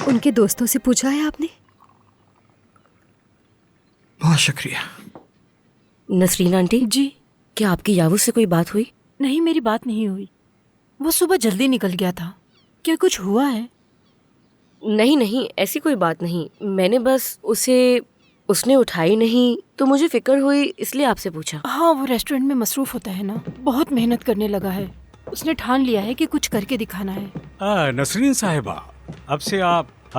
उनके दोस्तों से पूछा है आपने? बहुत शुक्रिया। नसरीन आंटी जी। क्या आपकी यावू से कोई बात हुई? नहीं, मेरी बात नहीं हुई। वो सुबह जल्दी निकल गया था। क्या कुछ हुआ है? नहीं नहीं, ऐसी कोई बात नहीं। मैंने बस उसने उठाई नहीं तो मुझे फिक्र हुई, इसलिए आपसे पूछा। हाँ, वो रेस्टोरेंट में मसरूफ होता है ना, बहुत मेहनत करने लगा है। उसने ठान लिया है कि कुछ करके दिखाना है। नसरीन साहिबा, अब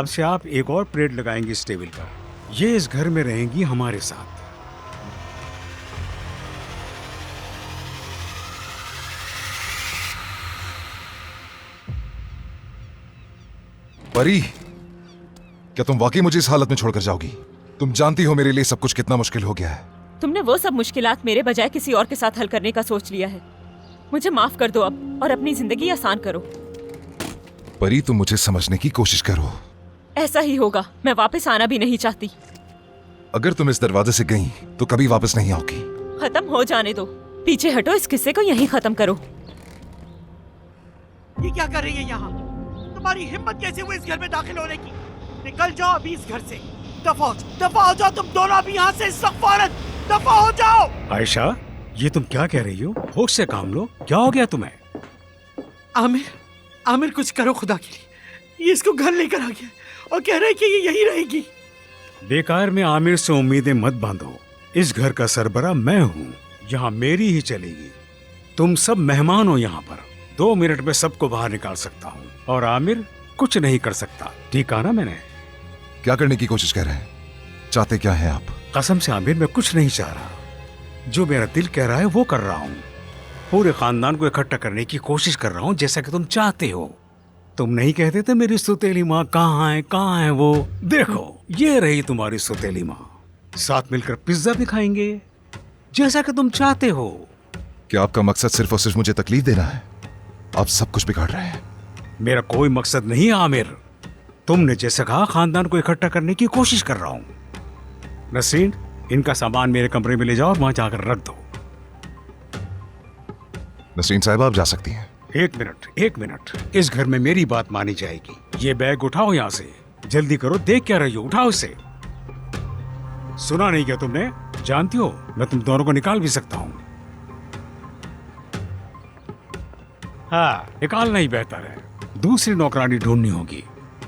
से आप एक और प्लेट लगाएंगी इस टेबल पर। ये इस घर में रहेंगी हमारे साथ। परी, क्या तुम वाकई मुझे इस हालत में छोड़कर जाओगी? तुम जानती हो मेरे लिए सब कुछ कितना मुश्किल हो गया है। तुमने वो सब मुश्किलात मेरे बजाय किसी और के साथ हल करने का सोच लिया है। मुझे माफ कर दो अब और अपनी जिंदगी आसान करो। परी, तुम मुझे समझने की कोशिश करो। ऐसा ही होगा। मैं वापस आना भी नहीं चाहती। अगर तुम इस दरवाजे से गई तो कभी वापस नहीं आओगी। खत्म हो जाने दो। पीछे हटो, इस किस्से को यहीं खत्म करो। ये क्या कर रही है यहाँ? तुम्हारी हिम्मत कैसे हुई इस घर में दाखिल होने की? निकल जाओ अभी इस घर से। दफा हो जाओ तुम दोनों अभी यहाँ से। इस्तग़फ़ार, दफा हो जाओ। आयशा, ये तुम क्या कह रही हो? होश से काम लो। क्या हो गया तुम्हें? आमिर कुछ करो खुदा के लिए। ये इसको घर लेकर आ गया और कह रहे कि ये यहीं रहेगी। बेकार में आमिर से उम्मीदें मत बांधो। इस घर का सरबरा मैं हूँ, यहाँ मेरी ही चलेगी। तुम सब मेहमान हो यहाँ पर। 2 मिनट में सबको बाहर निकाल सकता हूँ और आमिर कुछ नहीं कर सकता। ठीक कहा ना मैंने? क्या करने की कोशिश कर रहे हैं? चाहते क्या हैं आप? कसम से आमिर, मैं कुछ नहीं चाह रहा। जो मेरा दिल कह रहा है वो कर रहा हूँ। पूरे खानदान को इकट्ठा करने की कोशिश कर रहा हूँ, जैसा कि तुम चाहते हो। तुम नहीं कहते थे मेरी सुतेली माँ कहाँ है वो? देखो, ये रही तुम्हारी सुतेली माँ। साथ मिलकर पिज्जा भी खाएंगे, जैसा कि तुम चाहते हो। क्या आपका मकसद सिर्फ और सिर्फ मुझे तकलीफ देना है? आप सब कुछ बिगाड़ रहे हैं। मेरा कोई मकसद नहीं है आमिर। तुमने जैसे कहा, खानदान को इकट्ठा करने की कोशिश कर रहा हूँ। नसीन, इनका सामान मेरे कमरे में ले जाओ और वहां जाकर रख दो। नसरीन साहिबा, आप जा सकती हैं। एक मिनट। इस घर में मेरी बात मानी जाएगी। ये बैग उठाओ यहाँ से। जल्दी करो, देख क्या रही हो? उठाओ इसे। सुना नहीं क्या तुमने? जानती हो, मैं तुम दोनों को निकाल भी सकता हूँ। हाँ, निकालना ही बेहतर है। दूसरी नौकरानी ढूंढनी होगी।